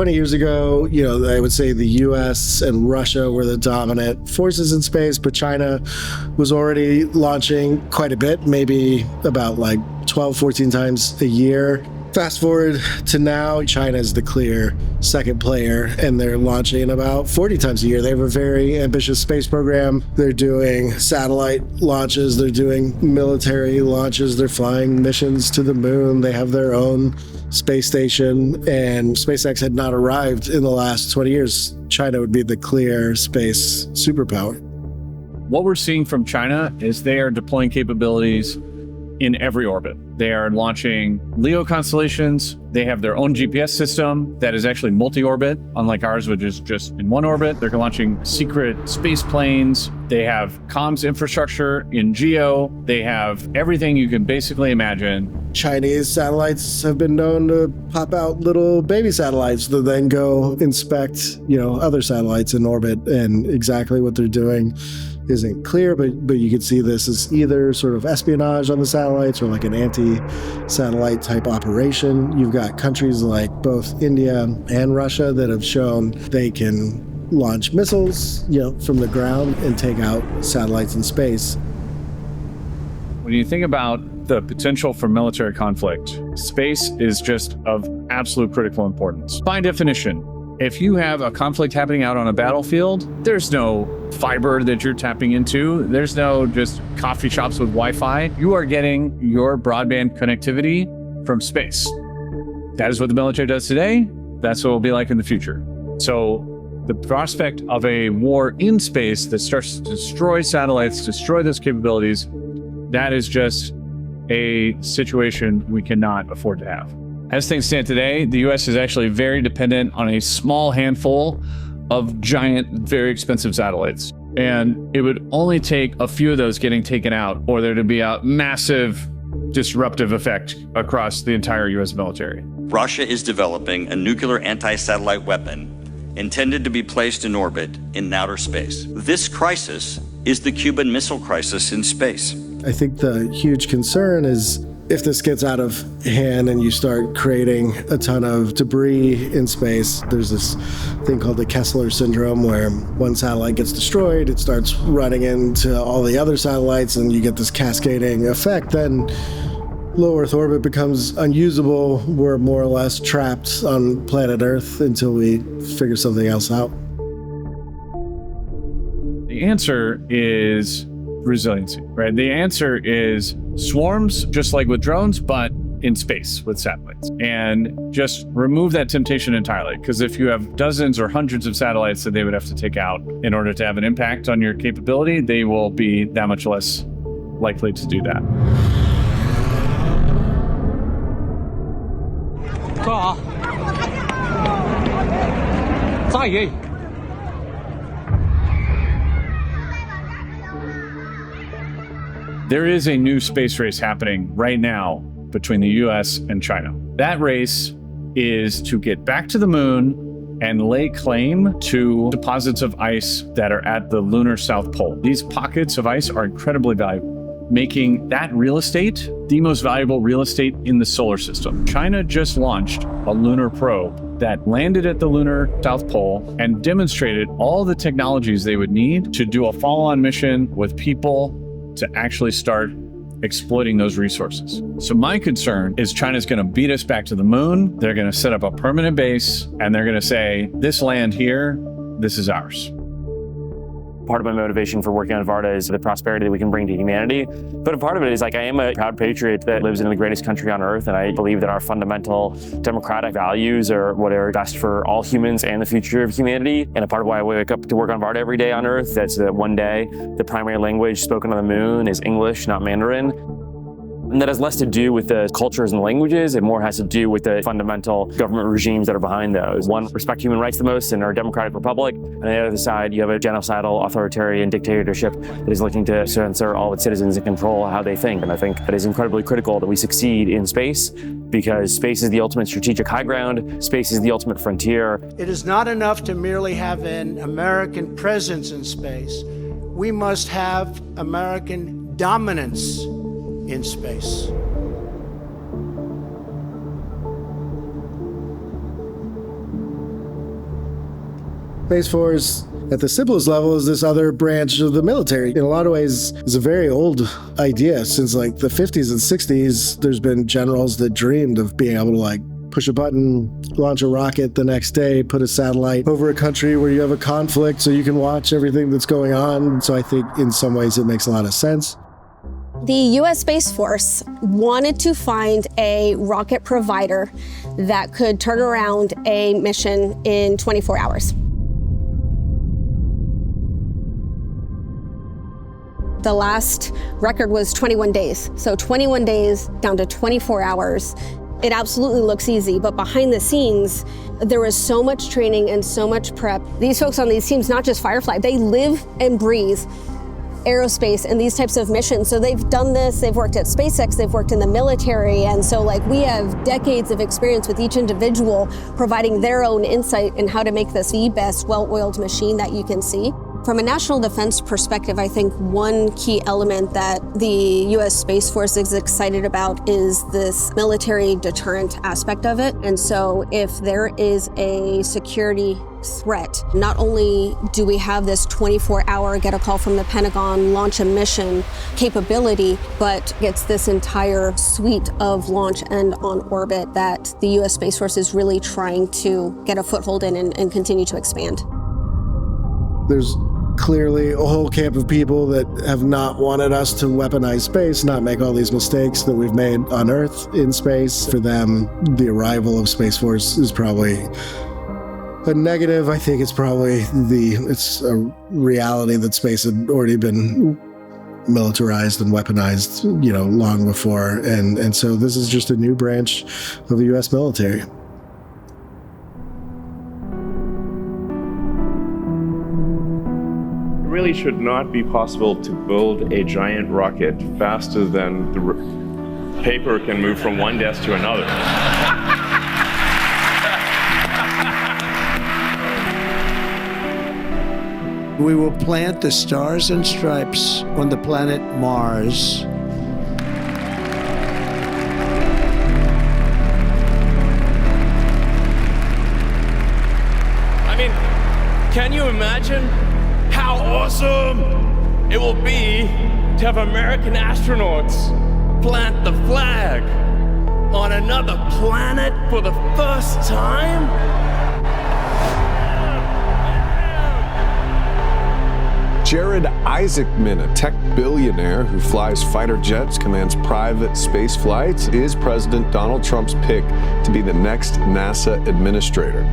20 years ago, I would say the US and Russia were the dominant forces in space, but China was already launching quite a bit, maybe about 12, 14 times a year. Fast forward to now, China is the clear second player, and they're launching about 40 times a year. They have a very ambitious space program. They're doing satellite launches. They're doing military launches. They're flying missions to the moon. They have their own space station, and SpaceX had not arrived in the last 20 years. China would be the clear space superpower. What we're seeing from China is they are deploying capabilities in every orbit. They are launching LEO constellations. They have their own GPS system that is actually multi-orbit, unlike ours, which is just in one orbit. They're launching secret space planes. They have comms infrastructure in GEO. They have everything you can basically imagine. Chinese satellites have been known to pop out little baby satellites that then go inspect, other satellites in orbit, and exactly what they're doing isn't clear, but you could see this as either sort of espionage on the satellites or like an anti-satellite type operation. You've got countries like both India and Russia that have shown they can launch missiles, from the ground and take out satellites in space. When you think about the potential for military conflict, space is just of absolute critical importance. By definition, if you have a conflict happening out on a battlefield, there's no fiber that you're tapping into. There's no just coffee shops with Wi-Fi. You are getting your broadband connectivity from space. That is what the military does today. That's what it will be like in the future. So the prospect of a war in space that starts to destroy satellites, destroy those capabilities, that is just a situation we cannot afford to have. As things stand today, the US is actually very dependent on a small handful of giant, very expensive satellites. And it would only take a few of those getting taken out or there to be a massive disruptive effect across the entire US military. Russia is developing a nuclear anti-satellite weapon intended to be placed in orbit in outer space. This crisis is the Cuban Missile Crisis in space. I think the huge concern is if this gets out of hand and you start creating a ton of debris in space, there's this thing called the Kessler syndrome where one satellite gets destroyed, it starts running into all the other satellites and you get this cascading effect. Then low Earth orbit becomes unusable. We're more or less trapped on planet Earth until we figure something else out. The answer is resiliency, right? The answer is swarms, just like with drones, but in space with satellites. And just remove that temptation entirely. Because if you have dozens or hundreds of satellites that they would have to take out in order to have an impact on your capability, they will be that much less likely to do that. There is a new space race happening right now between the US and China. That race is to get back to the moon and lay claim to deposits of ice that are at the lunar South Pole. These pockets of ice are incredibly valuable, making that real estate the most valuable real estate in the solar system. China just launched a lunar probe that landed at the lunar South Pole and demonstrated all the technologies they would need to do a follow-on mission with people to actually start exploiting those resources. So my concern is China's going to beat us back to the moon. They're going to set up a permanent base and they're going to say, this land here, this is ours. Part of my motivation for working on Varda is the prosperity that we can bring to humanity. But a part of it is I am a proud patriot that lives in the greatest country on earth, and I believe that our fundamental democratic values are what are best for all humans and the future of humanity. And a part of why I wake up to work on Varda every day on earth, that's that one day the primary language spoken on the moon is English, not Mandarin. And that has less to do with the cultures and languages and more has to do with the fundamental government regimes that are behind those. One, respect human rights the most in our democratic republic. And on the other side, you have a genocidal authoritarian dictatorship that is looking to censor all its citizens and control how they think. And I think that is incredibly critical that we succeed in space because space is the ultimate strategic high ground. Space is the ultimate frontier. It is not enough to merely have an American presence in space. We must have American dominance in space. Space Force, at the simplest level, is this other branch of the military. In a lot of ways, it's a very old idea. Since like the 50s and 60s, there's been generals that dreamed of being able to like push a button, launch a rocket the next day, put a satellite over a country where you have a conflict so you can watch everything that's going on. So I think in some ways it makes a lot of sense. The U.S. Space Force wanted to find a rocket provider that could turn around a mission in 24 hours. The last record was 21 days. So 21 days down to 24 hours. It absolutely looks easy, but behind the scenes, there was so much training and so much prep. These folks on these teams, not just Firefly, they live and breathe aerospace and these types of missions. So they've done this, they've worked at SpaceX, they've worked in the military. And so like we have decades of experience with each individual providing their own insight in how to make this the best well-oiled machine that you can see. From a national defense perspective, I think one key element that the U.S. Space Force is excited about is this military deterrent aspect of it. And so if there is a security threat, not only do we have this 24-hour get a call from the Pentagon, launch a mission capability, but it's this entire suite of launch and on orbit that the U.S. Space Force is really trying to get a foothold in and continue to expand. There's clearly a whole camp of people that have not wanted us to weaponize space, not make all these mistakes that we've made on Earth in space. For them, the arrival of Space Force is probably a negative. I think it's a reality that space had already been militarized and weaponized, long before. And so this is just a new branch of the U.S. military. It really should not be possible to build a giant rocket faster than the paper can move from one desk to another. We will plant the stars and stripes on the planet Mars. I mean, can you imagine how awesome it will be to have American astronauts plant the flag on another planet for the first time? Jared Isaacman, a tech billionaire who flies fighter jets, commands private space flights, is President Donald Trump's pick to be the next NASA administrator.